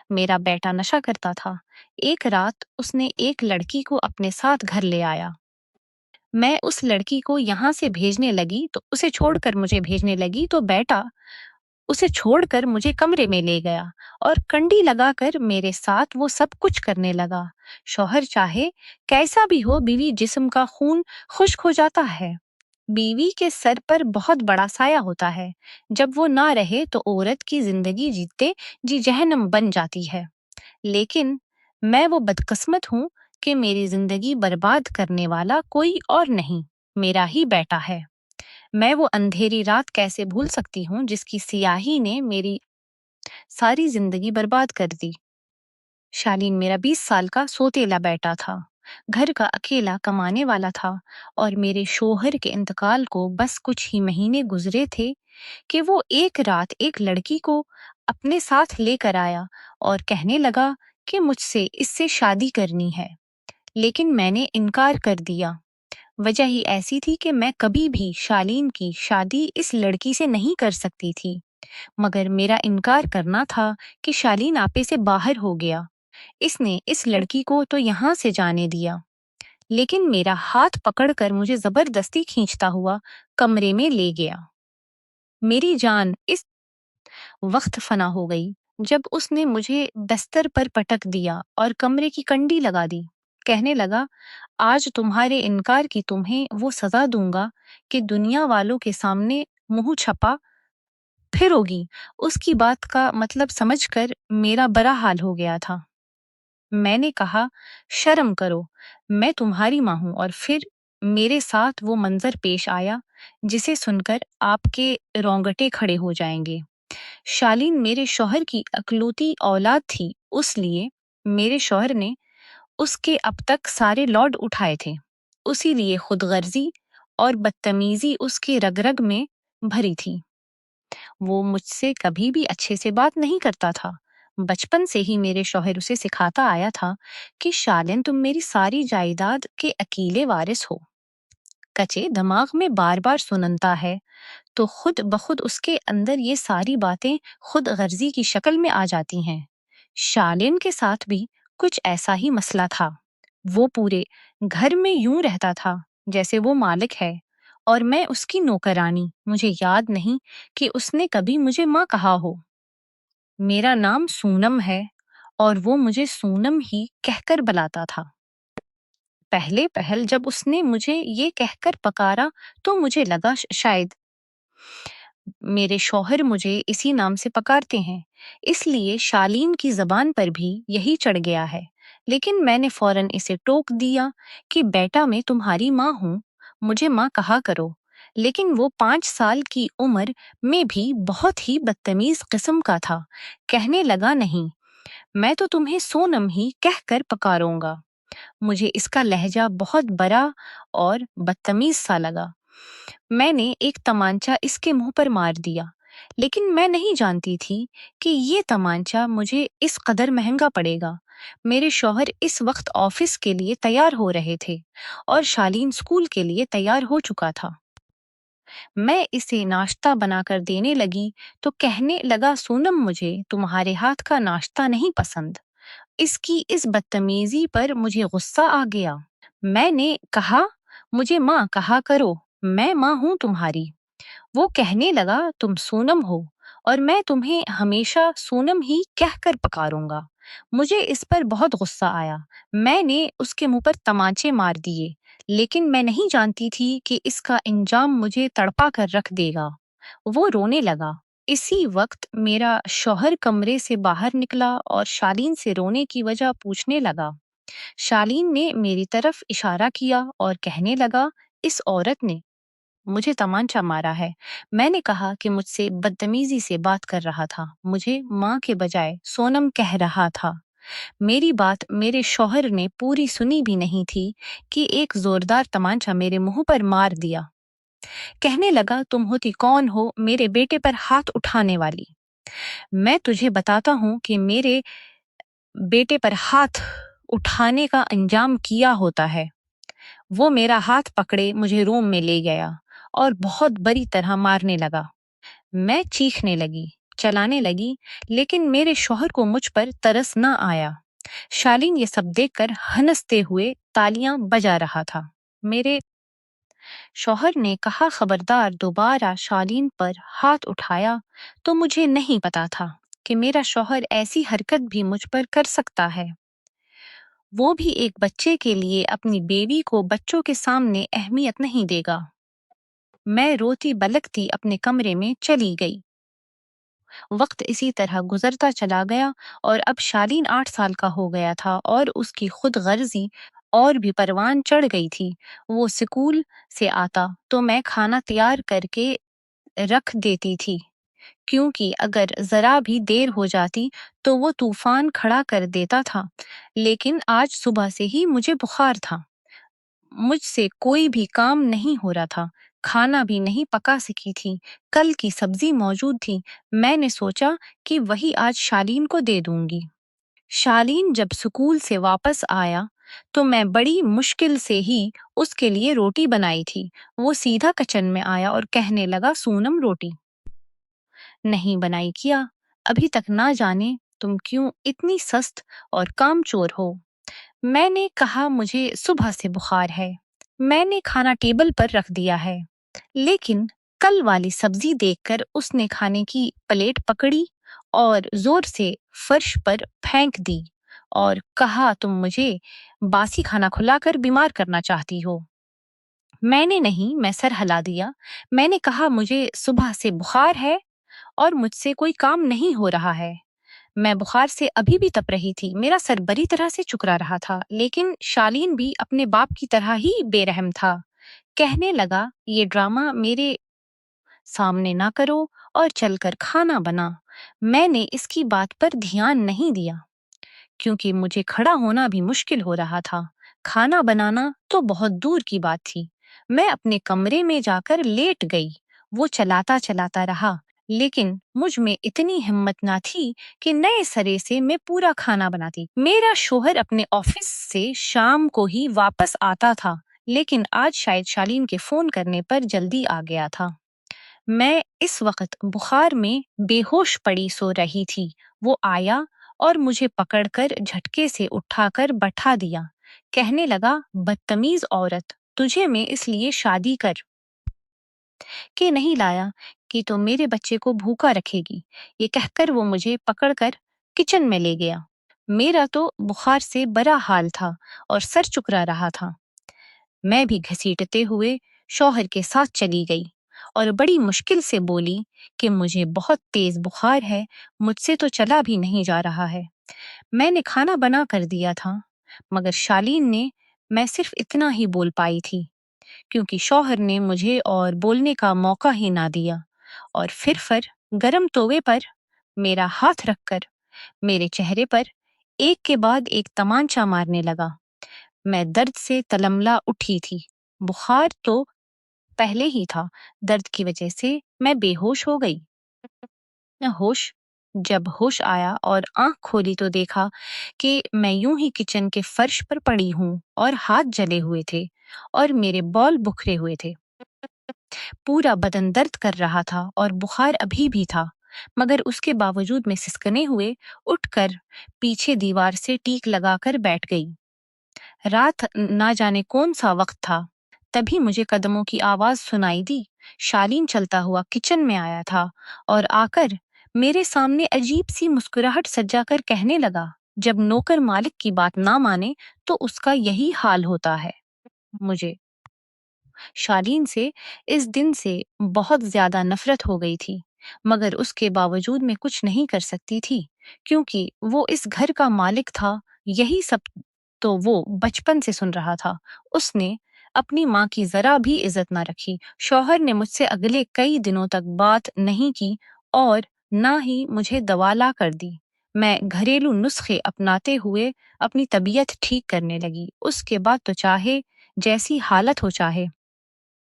मेरा बेटा नशा करता था। एक रात उसने एक लड़की को अपने साथ घर ले आया। मैं उस लड़की को यहाँ से भेजने लगी तो उसे छोड़कर मुझे भेजने लगी तो बेटा उसे छोड़कर मुझे कमरे में ले गया और कंडी लगाकर मेरे साथ वो सब कुछ करने लगा। शौहर चाहे कैसा भी हो, बीवी जिस्म का खून खुश्क हो जाता है। बीवी के सर पर बहुत बड़ा साया होता है। जब वो ना रहे तो औरत की जिंदगी जीते जी जहन्नम बन जाती है। लेकिन मैं वो बदकिस्मत हूँ कि मेरी जिंदगी बर्बाद करने वाला कोई और नहीं, मेरा ही बेटा है। मैं वो अंधेरी रात कैसे भूल सकती हूँ जिसकी सियाही ने मेरी सारी जिंदगी बर्बाद कर दी। शालीन मेरा 20 साल का सोतेला बेटा था। घर का अकेला कमाने वाला था और मेरे शोहर के इंतकाल को बस कुछ ही महीने गुजरे थे कि वो एक रात एक लड़की को अपने साथ लेकर आया और कहने लगा कि मुझसे इससे शादी करनी है। लेकिन मैंने इनकार कर दिया। वजह ही ऐसी थी कि मैं कभी भी शालीन की शादी इस लड़की से नहीं कर सकती थी। मगर मेरा इनकार करना था कि शालीन आपे से बाहर हो गया। इसने इस लड़की को तो यहाँ से जाने दिया, लेकिन मेरा हाथ पकड़कर मुझे जबरदस्ती खींचता हुआ कमरे में ले गया। मेरी जान इस वक्त फना हो गई जब उसने मुझे बिस्तर पर पटक दिया और कमरे की कंडी लगा दी। कहने लगा, आज तुम्हारे इनकार की तुम्हें वो सजा दूंगा कि दुनिया वालों के सामने मुंह छपा फिरोगी। उसकी बात का मतलब समझकर मेरा बड़ा हाल हो गया था। मैंने कहा, शर्म करो, मैं तुम्हारी माँ हूं। और फिर मेरे साथ वो मंजर पेश आया जिसे सुनकर आपके रोंगटे खड़े हो जाएंगे। शालीन मेरे शौहर की अकलौती औलाद थी, उसलिए मेरे शौहर ने उसके अब तक सारे लॉड उठाए थे। उसी लिए खुदगर्जी और बदतमीजी उसके रग रग में भरी थी। वो मुझसे कभी भी अच्छे से बात नहीं करता था। बचपन से ही मेरे शौहर उसे सिखाता आया था कि शालिन, तुम मेरी सारी जायदाद के अकेले वारिस हो। कचे दिमाग में बार बार सुनता है तो खुद बखुद उसके अंदर ये सारी बातें खुद गर्जी की शक्ल में आ जाती हैं। शालिन के साथ भी कुछ ऐसा ही मसला था। वो पूरे घर में यूं रहता था जैसे वो मालिक है और मैं उसकी नौकरानी। मुझे याद नहीं कि उसने कभी मुझे माँ कहा हो। मेरा नाम सूनम है और वो मुझे सूनम ही कहकर बुलाता था। पहले पहल जब उसने मुझे ये कहकर पकारा तो मुझे लगा शायद मेरे शौहर मुझे इसी नाम से पकारते हैं, इसलिए शालीन की जबान पर भी यही चढ़ गया है। लेकिन मैंने फौरन इसे टोक दिया कि बेटा, मैं तुम्हारी माँ हूँ, मुझे माँ कहा करो। लेकिन वो 5 साल की उम्र में भी बहुत ही बदतमीज किस्म का था। कहने लगा, नहीं, मैं तो तुम्हें सोनम ही कहकर पकारूंगा। मुझे इसका लहजा बहुत बड़ा और बदतमीज सा लगा। मैंने एक तमांचा इसके मुंह पर मार दिया, लेकिन मैं नहीं जानती थी कि ये तमांचा मुझे इस कदर महंगा पड़ेगा। मेरे शौहर इस वक्त ऑफिस के लिए तैयार हो रहे थे और शालीन स्कूल के लिए तैयार हो चुका था। मैं इसे नाश्ता बनाकर देने लगी तो कहने लगा, सोनम, मुझे तुम्हारे हाथ का नाश्ता नहीं पसंद। इसकी इस बदतमीजी पर मुझे गुस्सा आ गया। मैंने कहा, मुझे माँ कहा करो, मैं माँ हूँ तुम्हारी। वो कहने लगा, तुम सोनम हो और मैं तुम्हें हमेशा सोनम ही कहकर पकारूंगा। मुझे इस पर बहुत गुस्सा आया। मैंने उसके मुंह पर तमाचे मार दिए, लेकिन मैं नहीं जानती थी कि इसका अंजाम मुझे तड़पा कर रख देगा। वो रोने लगा। इसी वक्त मेरा शौहर कमरे से बाहर निकला और शालीन से रोने की वजह पूछने लगा। शालीन ने मेरी तरफ इशारा किया और कहने लगा, इस औरत ने मुझे तमांचा मारा है। मैंने कहा कि मुझसे बदतमीजी से बात कर रहा था, मुझे माँ के बजाय सोनम कह रहा था। मेरी बात मेरे शौहर ने पूरी सुनी भी नहीं थी कि एक जोरदार तमांचा मेरे मुंह पर मार दिया। कहने लगा, तुम होती कौन हो मेरे बेटे पर हाथ उठाने वाली? मैं तुझे बताता हूँ कि मेरे बेटे पर हाथ उठाने का अंजाम किया होता है। वो मेरा हाथ पकड़े मुझे रूम में ले गया और बहुत बुरी तरह मारने लगा। मैं चीखने लगी, चलाने लगी, लेकिन मेरे शौहर को मुझ पर तरस न आया। शालीन ये सब देखकर हंसते हुए तालियां बजा रहा था। मेरे शौहर ने कहा, खबरदार दोबारा शालीन पर हाथ उठाया तो मुझे नहीं पता था कि मेरा शौहर ऐसी हरकत भी मुझ पर कर सकता है, वो भी एक बच्चे के लिए। अपनी बीवी को बच्चों के सामने अहमियत नहीं देगा। मैं रोती बलकती अपने कमरे में चली गई। वक्त इसी तरह गुजरता चला गया और अब शालीन 8 साल का हो गया था और उसकी खुद गर्जी और भी परवान चढ़ गई थी। वो स्कूल से आता तो मैं खाना तैयार करके रख देती थी, क्योंकि अगर जरा भी देर हो जाती तो वो तूफान खड़ा कर देता था। लेकिन आज सुबह से ही मुझे बुखार था। मुझसे कोई भी काम नहीं हो रहा था। खाना भी नहीं पका सकी थी। कल की सब्जी मौजूद थी। मैंने सोचा कि वही आज शालीन को दे दूंगी। शालीन जब स्कूल से वापस आया तो मैं बड़ी मुश्किल से ही उसके लिए रोटी बनाई थी। वो सीधा किचन में आया और कहने लगा, सोनम रोटी नहीं बनाई क्या? अभी तक ना जाने तुम क्यों इतनी सस्त और कामचोर हो। मैंने कहा, मुझे सुबह से बुखार है। मैंने खाना टेबल पर रख दिया है। लेकिन कल वाली सब्जी देखकर उसने खाने की प्लेट पकड़ी और जोर से फर्श पर फेंक दी और कहा, तुम मुझे बासी खाना खिलाकर बीमार करना चाहती हो। मैंने नहीं, मैं सर हिला दिया। मैंने कहा, मुझे सुबह से बुखार है और मुझसे कोई काम नहीं हो रहा है। मैं बुखार से अभी भी तप रही थी। मेरा सर बुरी तरह से चुकरा रहा था। लेकिन शालीन भी अपने बाप की तरह ही बेरहम था। कहने लगा, ये ड्रामा मेरे सामने ना करो और चलकर खाना बना। मैंने इसकी बात पर ध्यान नहीं दिया, क्योंकि मुझे खड़ा होना भी मुश्किल हो रहा था। खाना बनाना तो बहुत दूर की बात थी। मैं अपने कमरे में जाकर लेट गई। वो चलाता चलाता रहा, लेकिन मुझ में इतनी हिम्मत ना थी कि नए सिरे से मैं पूरा खाना बनाती। मेरा शोहर अपने ऑफिस से शाम को ही वापस आता था, लेकिन आज शायद शालीन के फोन करने पर जल्दी आ गया था। मैं इस वक्त बुखार में बेहोश पड़ी सो रही थी। वो आया और मुझे पकड़कर झटके से उठाकर बैठा दिया। कहने लगा, बदतमीज औरत, तुझे मैं इसलिए शादी कर के नहीं लाया कि तो मेरे बच्चे को भूखा रखेगी। ये कहकर वो मुझे पकड़कर किचन में ले गया। मेरा तो बुखार से बड़ा हाल था और सर चुकरा रहा था। मैं भी घसीटते हुए शौहर के साथ चली गई और बड़ी मुश्किल से बोली कि मुझे बहुत तेज बुखार है, मुझसे तो चला भी नहीं जा रहा है। मैंने खाना बना कर दिया था, मगर शालीन ने मैं सिर्फ इतना ही बोल पाई थी, क्योंकि शौहर ने मुझे और बोलने का मौका ही ना दिया। और फिर गरम तवे पर मेरा हाथ रखकर मेरे चेहरे पर एक के बाद एक तमांचा मारने लगा। मैं दर्द से तलमला उठी थी। बुखार तो पहले ही था। दर्द की वजह से मैं बेहोश हो गई। न होश जब होश आया और आंख खोली तो देखा कि मैं यूं ही किचन के फर्श पर पड़ी हूं और हाथ जले हुए थे और मेरे बॉल बुखरे हुए थे। पूरा बदन दर्द कर रहा था और बुखार अभी भी था, मगर उसके बावजूद मैं सिसकने हुए उठकर पीछे दीवार से टीक लगाकर बैठ गई। रात ना जाने कौन सा वक्त था। तभी मुझे कदमों की आवाज सुनाई दी। शालीन चलता हुआ किचन में आया था और आकर मेरे सामने अजीब सी मुस्कुराहट सजा कर कहने लगा, जब नौकर मालिक की बात ना माने तो उसका यही हाल होता है। मुझे शालीन से इस दिन से बहुत ज्यादा नफरत हो गई थी, मगर उसके बावजूद मैं कुछ नहीं कर सकती थी, क्योंकि वो इस घर का मालिक था। यही सब तो वो बचपन से सुन रहा था। उसने अपनी माँ की जरा भी इज्जत ना रखी। शौहर ने मुझसे अगले कई दिनों तक बात नहीं की और ना ही मुझे दवा ला कर दी। मैं घरेलू नुस्खे अपनाते हुए अपनी तबीयत ठीक करने लगी। उसके बाद तो चाहे जैसी हालत हो, चाहे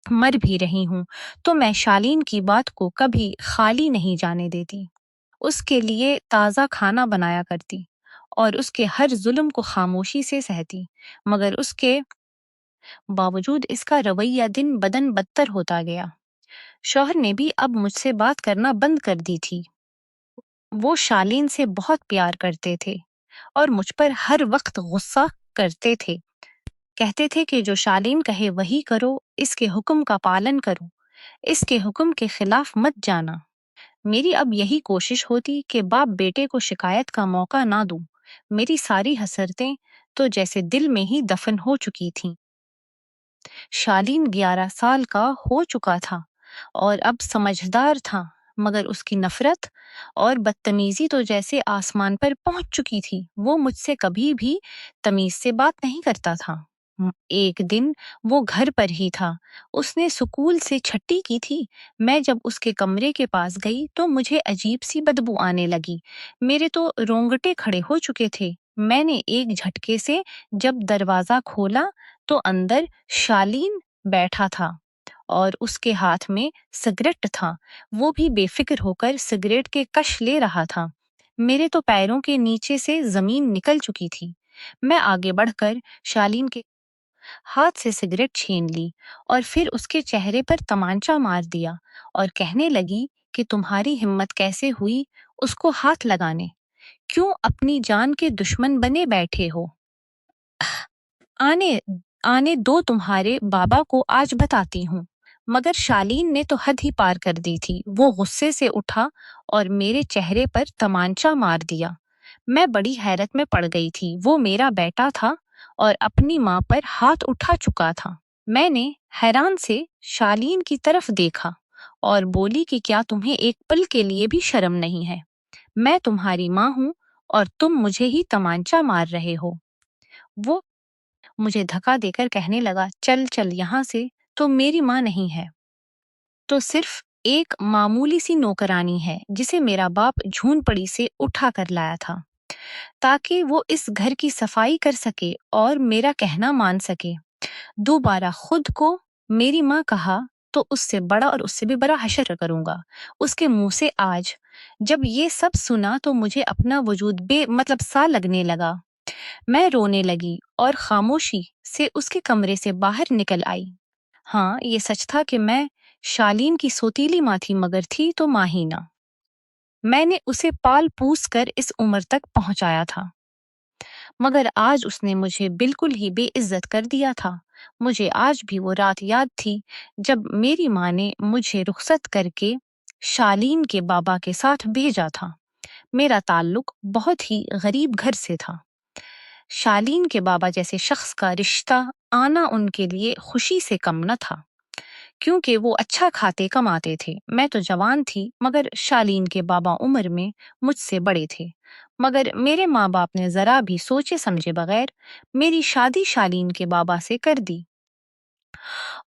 मर भी रही हूं, तो मैं शालीन की बात को कभी खाली नहीं जाने देती। उसके लिए ताज़ा खाना बनाया करती और उसके हर जुल्म को खामोशी से सहती, मगर उसके बावजूद इसका रवैया दिन बदन बदतर होता गया। शौहर ने भी अब मुझसे बात करना बंद कर दी थी। वो शालीन से बहुत प्यार करते थे और मुझ पर हर वक्त गुस्सा करते थे। कहते थे कि जो शालीन कहे वही करो, इसके हुक्म का पालन करो, इसके हुक्म के खिलाफ मत जाना। मेरी अब यही कोशिश होती कि बाप बेटे को शिकायत का मौका ना दूं। मेरी सारी हसरतें तो जैसे दिल में ही दफन हो चुकी थीं। शालीन 11 साल का हो चुका था और अब समझदार था, मगर उसकी नफरत और बदतमीजी तो जैसे आसमान पर पहुंच चुकी थी। वो मुझसे कभी भी तमीज से बात नहीं करता था। एक दिन वो घर पर ही था। उसने स्कूल से छुट्टी की थी। मैं जब उसके कमरे के पास गई तो मुझे अजीब सी बदबू आने लगी। मेरे तो रोंगटे खड़े हो चुके थे। मैंने एक झटके से जब दरवाजा खोला तो अंदर शालीन बैठा था और उसके हाथ में सिगरेट था। वो भी बेफिक्र होकर सिगरेट के कश ले रहा था। मेरे तो पैरों के नीचे से जमीन निकल चुकी थी। मैं आगे बढ़कर शालीन के हाथ से सिगरेट छीन ली और फिर उसके चेहरे पर तमाचा मार दिया और कहने लगी कि तुम्हारी हिम्मत कैसे हुई उसको हाथ लगाने? क्यों अपनी जान के दुश्मन बने बैठे हो? आने आने दो, तुम्हारे बाबा को आज बताती हूँ। मगर शालीन ने तो हद ही पार कर दी थी। वो गुस्से से उठा और मेरे चेहरे पर तमांचा मार दिया। मैं बड़ी हैरत में पड़ गई थी। वो मेरा बेटा था और अपनी माँ पर हाथ उठा चुका था। मैंने हैरान से शालीन की तरफ देखा और बोली कि क्या तुम्हें एक पल के लिए भी शर्म नहीं है? मैं तुम्हारी माँ हूँ और तुम मुझे ही तमांचा मार रहे हो। वो मुझे धक्का देकर कहने लगा, चल चल यहाँ से, तो मेरी माँ नहीं है, तो सिर्फ एक मामूली सी नौकरानी है जिसे मेरा बाप झून पड़ी से उठा कर लाया था ताकि वो इस घर की सफाई कर सके और मेरा कहना मान सके। दोबारा खुद को मेरी माँ कहा तो उससे बड़ा और उससे भी बड़ा हशर करूंगा उसके मुंह से आज। जब ये सब सुना तो मुझे अपना वजूद बेमतलब सा लगने लगा। मैं रोने लगी और खामोशी से उसके कमरे से बाहर निकल आई। हाँ, ये सच था कि मैं शालीन की सौतीली माँ थी, मगर थी तो माँ ही ना। मैंने उसे पाल पूस कर इस उम्र तक पहुंचाया था, मगर आज उसने मुझे बिल्कुल ही बेइज्जत कर दिया था। मुझे आज भी वो रात याद थी जब मेरी माँ ने मुझे रुखसत करके शालीन के बाबा के साथ भेजा था। मेरा ताल्लुक बहुत ही गरीब घर से था। शालीन के बाबा जैसे शख्स का रिश्ता आना उनके लिए खुशी से कम न था, क्योंकि वो अच्छा खाते कमाते थे। मैं तो जवान थी, मगर शालीन के बाबा उम्र में मुझसे बड़े थे। मगर मेरे माँ बाप ने जरा भी सोचे समझे बगैर मेरी शादी शालीन के बाबा से कर दी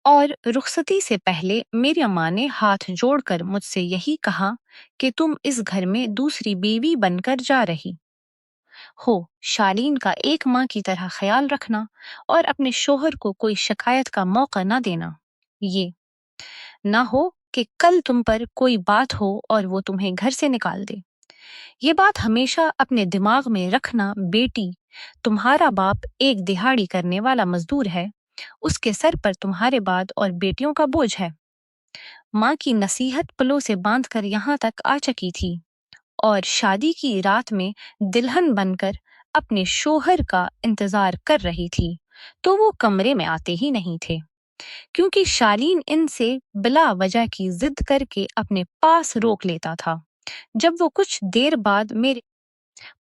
और रुखसती से पहले मेरी अम्मा ने हाथ जोड़कर मुझसे यही कहा कि तुम इस घर में दूसरी बीवी बनकर जा रही हो। शालीन का एक माँ की तरह ख्याल रखना और अपने शोहर को कोई शिकायत का मौका ना देना। ये ना हो कि कल तुम पर कोई बात हो और वो तुम्हें घर से निकाल दे। ये बात हमेशा अपने दिमाग में रखना बेटी। तुम्हारा बाप एक दिहाड़ी करने वाला मजदूर है। उसके सर पर तुम्हारे बाद और बेटियों का बोझ है। माँ की नसीहत पलों से बांधकर यहाँ तक आ चुकी थी और शादी की रात में दुल्हन बनकर अपने शोहर का इंतजार कर रही थी, तो वो कमरे में आते ही नहीं थे, क्योंकि शालीन इनसे बिला वजह की जिद करके अपने पास रोक लेता था। जब वो कुछ देर बाद मेरे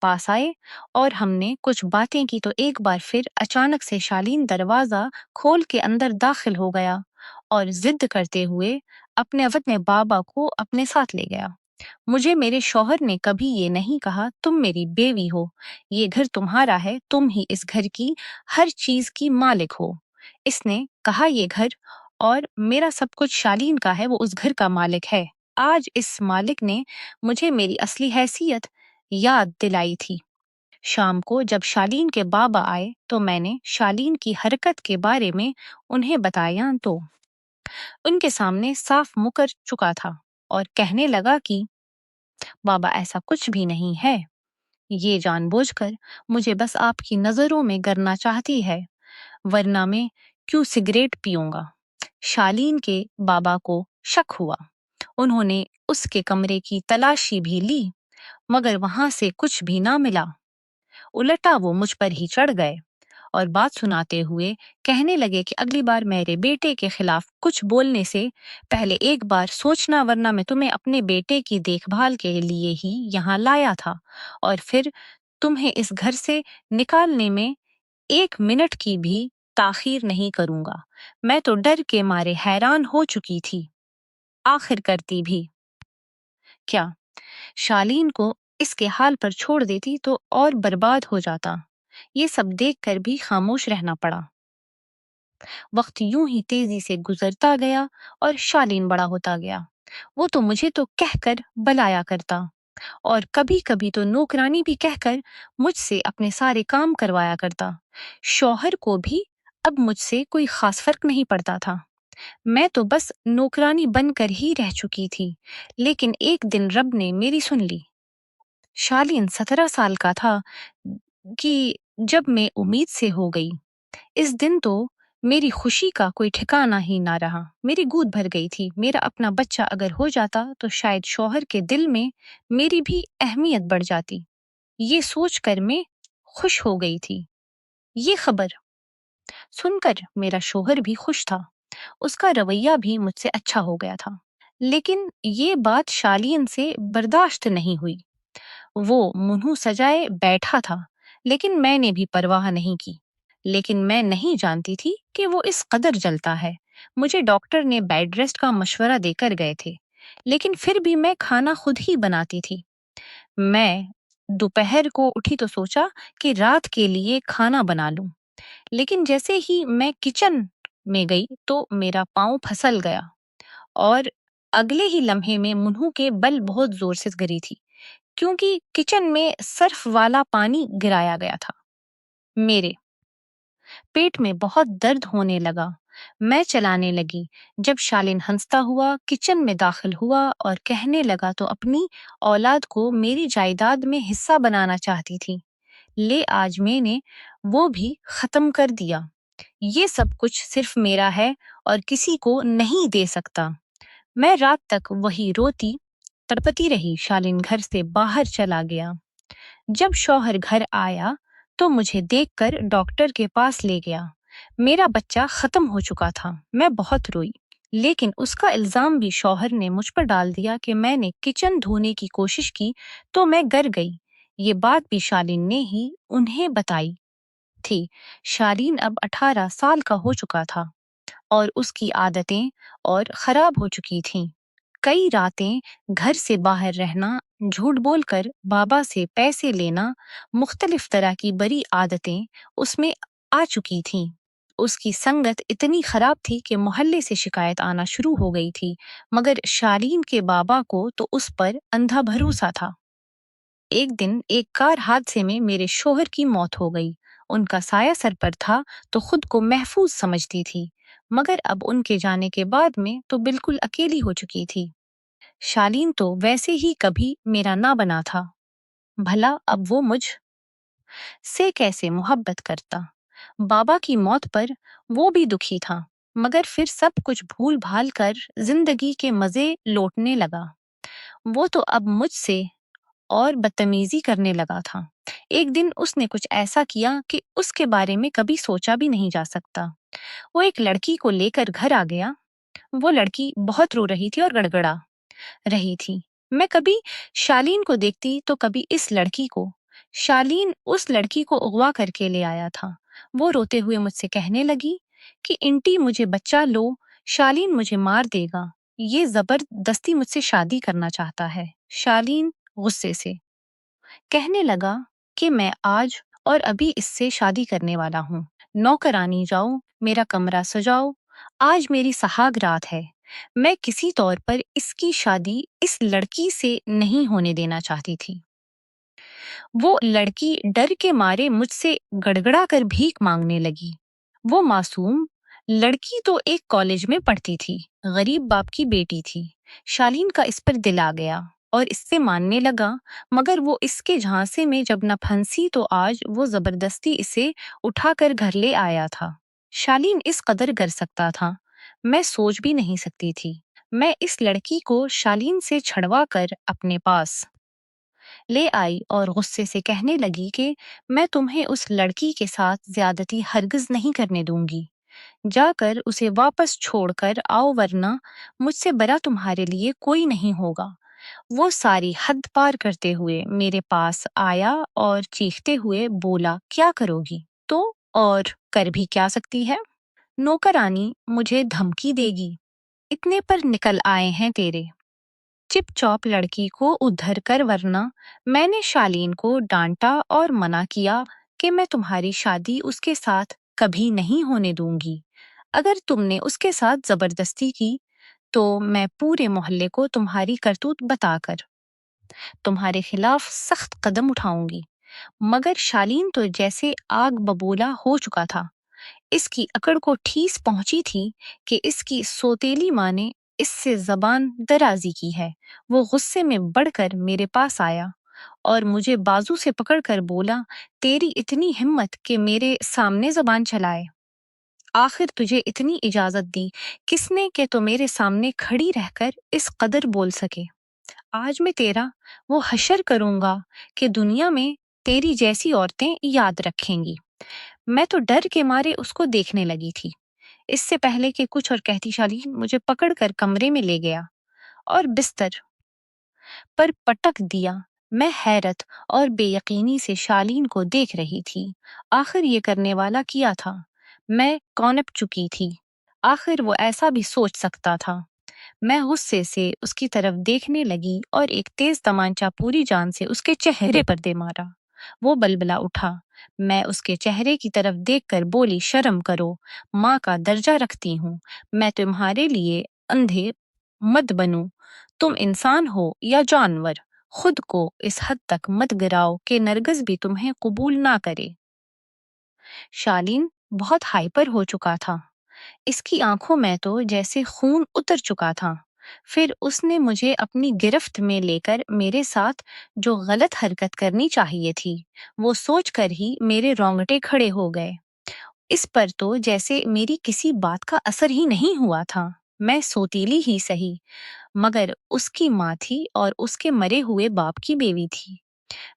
पास आए और हमने कुछ बातें की तो एक बार फिर अचानक से शालीन दरवाजा खोल के अंदर दाखिल हो गया और जिद करते हुए अपने बाबा को अपने साथ ले गया। मुझे मेरे शौहर ने कभी ये नहीं कहा तुम मेरी बेवी हो, ये घर तुम्हारा है, तुम ही इस घर की हर चीज की मालिक हो। इसने कहा ये घर और मेरा सब कुछ शालीन का है, वो उस घर का मालिक है। आज इस मालिक ने मुझे मेरी असली हैसियत याद दिलाई थी। शाम को जब शालीन के बाबा आए तो मैंने शालीन की हरकत के बारे में उन्हें बताया तो उनके सामने साफ मुकर चुका था और कहने लगा कि बाबा ऐसा कुछ भी नहीं है, ये जानबूझकर मुझे बस आपकी नजरों में गिरना चाहती है, वरना मैं क्यों सिगरेट पीऊंगा। शालीन के बाबा को शक हुआ। उन्होंने उसके कमरे की तलाशी भी ली, मगर वहां से कुछ भी ना मिला। उल्टा वो मुझ पर ही चढ़ गए और बात सुनाते हुए कहने लगे कि अगली बार मेरे बेटे के खिलाफ कुछ बोलने से पहले एक बार सोचना, वरना मैं तुम्हें अपने बेटे की देखभाल के लिए ही यहाँ लाया था और फिर तुम्हें इस घर से निकालने में 1 मिनट की भी ताखीर नहीं करूंगा। मैं तो डर के मारे हैरान हो चुकी थी। आखिर करती भी क्या? शालीन को इसके हाल पर छोड़ देती तो और बर्बाद हो जाता। ये सब देखकर भी खामोश रहना पड़ा। वक्त यूं ही तेजी से गुजरता गया और शालीन बड़ा होता गया। वो तो मुझे तो कहकर बुलाया करता और कभी कभी तो नौकरानी भी कहकर मुझसे अपने सारे काम करवाया करता। शौहर को भी अब मुझसे कोई खास फर्क नहीं पड़ता था। मैं तो बस नौकरानी बनकर ही रह चुकी थी। लेकिन एक दिन रब ने मेरी सुन ली। शालीन 17 साल का था कि जब मैं उम्मीद से हो गई। इस दिन तो मेरी खुशी का कोई ठिकाना ही ना रहा। मेरी गूद भर गई थी। मेरा अपना बच्चा अगर हो जाता तो शायद शौहर के दिल में मेरी भी अहमियत बढ़ जाती। ये सोचकर मैं खुश हो गई थी। ये खबर सुनकर मेरा शौहर भी खुश था। उसका रवैया भी मुझसे अच्छा हो गया था। लेकिन ये बात शालीन से बर्दाश्त नहीं हुई। वो मुंह सजाए बैठा था, लेकिन मैंने भी परवाह नहीं की। लेकिन मैं नहीं जानती थी कि वो इस कदर जलता है। मुझे डॉक्टर ने बेड रेस्ट का मशवरा देकर गए थे, लेकिन फिर भी मैं खाना खुद ही बनाती थी। मैं दोपहर को उठी तो सोचा कि रात के लिए खाना बना लूं। लेकिन जैसे ही मैं किचन में गई तो मेरा पाँव फिसल गया और अगले ही लम्हे में मुंह के बल बहुत जोर से गिरी थी, क्योंकि किचन में सर्फ वाला पानी गिराया गया था। मेरे पेट में बहुत दर्द होने लगा। मैं चलाने लगी। जब शालीन हंसता हुआ किचन में दाखिल हुआ और कहने लगा तो अपनी औलाद को मेरी जायदाद में हिस्सा बनाना चाहती थी। ले आज मैंने वो भी खत्म कर दिया। ये सब कुछ सिर्फ मेरा है और किसी को नहीं दे सकता। मैं रात तक वही रोती तड़पती रही। शालीन घर से बाहर चला गया। जब शौहर घर आया तो मुझे देखकर डॉक्टर के पास ले गया। मेरा बच्चा खत्म हो चुका था। मैं बहुत रोई, लेकिन उसका इल्जाम भी शौहर ने मुझ पर डाल दिया कि मैंने किचन धोने की कोशिश की तो मैं गर गई। ये बात भी शालीन ने ही उन्हें बताई थी। शालीन अब 18 साल का हो चुका था और उसकी आदतें और खराब हो चुकी थीं। कई रातें घर से बाहर रहना, झूठ बोलकर बाबा से पैसे लेना, मुख्तलिफ तरह की बुरी आदतें उसमें आ चुकी थीं। उसकी संगत इतनी खराब थी कि मोहल्ले से शिकायत आना शुरू हो गई थी, मगर शालीन के बाबा को तो उस पर अंधा भरोसा था। एक दिन एक कार हादसे में मेरे शौहर की मौत हो गई। उनका साया सर पर था तो खुद को महफूज समझती थी, मगर अब उनके जाने के बाद में तो बिल्कुल अकेली हो चुकी थी। शालीन तो वैसे ही कभी मेरा ना बना था। भला अब वो मुझ से कैसे मोहब्बत करता? बाबा की मौत पर वो भी दुखी था, मगर फिर सब कुछ भूल भाल कर जिंदगी के मजे लौटने लगा। वो तो अब मुझसे और बदतमीजी करने लगा था। एक दिन उसने कुछ ऐसा किया कि उसके बारे में कभी सोचा भी नहीं जा सकता। वो एक लड़की को लेकर घर आ गया। वो लड़की बहुत रो रही थी और गड़गड़ा रही थी। मैं कभी शालीन को देखती तो कभी इस लड़की को। शालीन उस लड़की को अगवा करके ले आया था। वो रोते हुए मुझसे कहने लगी कि इंटी मुझे बच्चा लो, शालीन मुझे मार देगा। ये जबरदस्ती मुझसे शादी करना चाहता है। शालीन गुस्से से कहने लगा कि मैं आज और अभी इससे शादी करने वाला हूँ। नौकरानी जाओ, मेरा कमरा सजाओ। आज मेरी सुहाग रात है। मैं किसी तौर पर इसकी शादी इस लड़की से नहीं होने देना चाहती थी। वो लड़की डर के मारे मुझसे गड़गड़ा कर भीख मांगने लगी। वो मासूम लड़की तो एक कॉलेज में पढ़ती थी, गरीब बाप की बेटी थी। शालीन का इस पर दिल आ गया और इससे मानने लगा, मगर वो इसके झांसे में जब न फंसी तो आज वो जबरदस्ती इसे उठाकर घर ले आया था। शालीन इस कदर कर सकता था, मैं सोच भी नहीं सकती थी। मैं इस लड़की को शालीन से छड़वा कर अपने पास ले आई और गुस्से से कहने लगी कि मैं तुम्हें उस लड़की के साथ ज्यादती हरगिज नहीं करने दूंगी। जाकर उसे वापस छोड़कर आओ, वरना मुझसे बड़ा तुम्हारे लिए कोई नहीं होगा। वो सारी हद पार करते हुए मेरे पास आया और चीखते हुए बोला, क्या करोगी? तो और कर भी क्या सकती है? नौकरानी मुझे धमकी देगी। इतने पर निकल आए हैं तेरे। चिपचाप लड़की को उधर कर, वरना मैंने शालीन को डांटा और मना किया कि मैं तुम्हारी शादी उसके साथ कभी नहीं होने दूंगी। अगर तुमने उसके साथ जबरदस्ती की तो मैं पूरे मोहल्ले को तुम्हारी करतूत बताकर तुम्हारे खिलाफ सख्त कदम उठाऊंगी। मगर शालीन तो जैसे आग बबूला हो चुका था। इसकी अकड़ को ठीस पहुंची थी कि इसकी सौतेली माँ ने इससे जबान दराजी की है। वो गुस्से में बढ़कर मेरे पास आया और मुझे बाजू से पकड़कर बोला, तेरी इतनी हिम्मत कि मेरे सामने जबान चलाए। आखिर तुझे इतनी इजाजत दी किसने कि तो मेरे सामने खड़ी रहकर इस कदर बोल सके। आज मैं तेरा वो हशर करूंगा कि दुनिया में तेरी जैसी औरतें याद रखेंगी। मैं तो डर के मारे उसको देखने लगी थी। इससे पहले कि कुछ और कहती, शालीन मुझे पकड़कर कमरे में ले गया और बिस्तर पर पटक दिया। मैं हैरत और बेयकीनी से शालीन को देख रही थी। आखिर ये करने वाला किया था? मैं कौनप चुकी थी। आखिर वो ऐसा भी सोच सकता था। मैं गुस्से से उसकी तरफ देखने लगी और एक तेज तमांचा पूरी जान से उसके चेहरे पर दे मारा। वो बलबला उठा। मैं उसके चेहरे की तरफ देखकर बोली, शर्म करो, माँ का दर्जा रखती हूँ। मैं तुम्हारे लिए अंधे मत बनूं। तुम इंसान हो या जानवर। खुद को इस हद तक मत गिराओ कि नरगिस भी तुम्हें कबूल ना करे। शालीन बहुत हाइपर हो चुका था। इसकी आंखों में तो जैसे खून उतर चुका था। फिर उसने मुझे अपनी गिरफ्त में लेकर मेरे साथ जो गलत हरकत करनी चाहिए थी, वो सोचकर ही मेरे रोंगटे खड़े हो गए। इस पर तो जैसे मेरी किसी बात का असर ही नहीं हुआ था। मैं सौतीली ही सही, मगर उसकी माँ थी और उसके मरे हुए बाप की बेवी थी।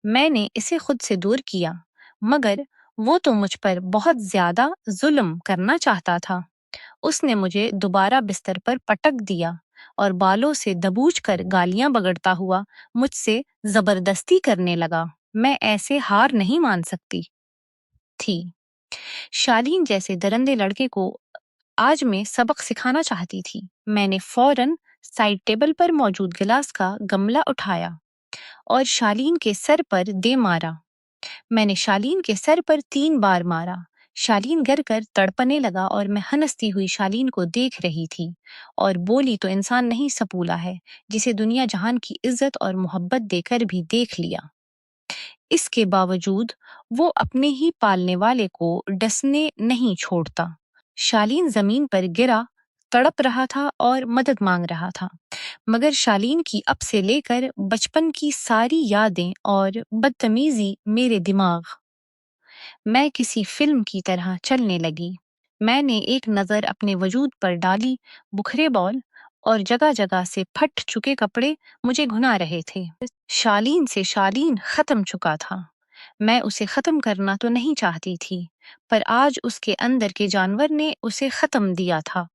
मैंने इसे खुद से दूर किया, मगर वो तो मुझ पर बहुत ज्यादा जुल्म करना चाहता था। उसने मुझे दोबारा बिस्तर पर पटक दिया और बालों से दबोच कर गालियां बगड़ता हुआ मुझसे जबरदस्ती करने लगा। मैं ऐसे हार नहीं मान सकती थी। शालीन जैसे दरंदे लड़के को आज मैं सबक सिखाना चाहती थी। मैंने फौरन साइड टेबल पर मौजूद गिलास का गमला उठाया और शालीन के सर पर दे मारा। मैंने शालीन के सर पर 3 बार मारा। शालीन गिर कर तड़पने लगा और मैं हंसती हुई शालीन को देख रही थी और बोली, तो इंसान नहीं सपूला है जिसे दुनिया जहान की इज्जत और मोहब्बत देकर भी देख लिया। इसके बावजूद वो अपने ही पालने वाले को डसने नहीं छोड़ता। शालीन जमीन पर गिरा, तड़प रहा था और मदद मांग रहा था। मगर शालीन की अब से लेकर बचपन की सारी यादें और बदतमीजी मेरे दिमाग मैं किसी फिल्म की तरह चलने लगी। मैंने एक नज़र अपने वजूद पर डाली। बुखरे बॉल और जगह जगह से फट चुके कपड़े मुझे घुना रहे थे। शालीन से शालीन खत्म चुका था। मैं उसे खत्म करना तो नहीं चाहती थी, पर आज उसके अंदर के जानवर ने उसे खत्म दिया था।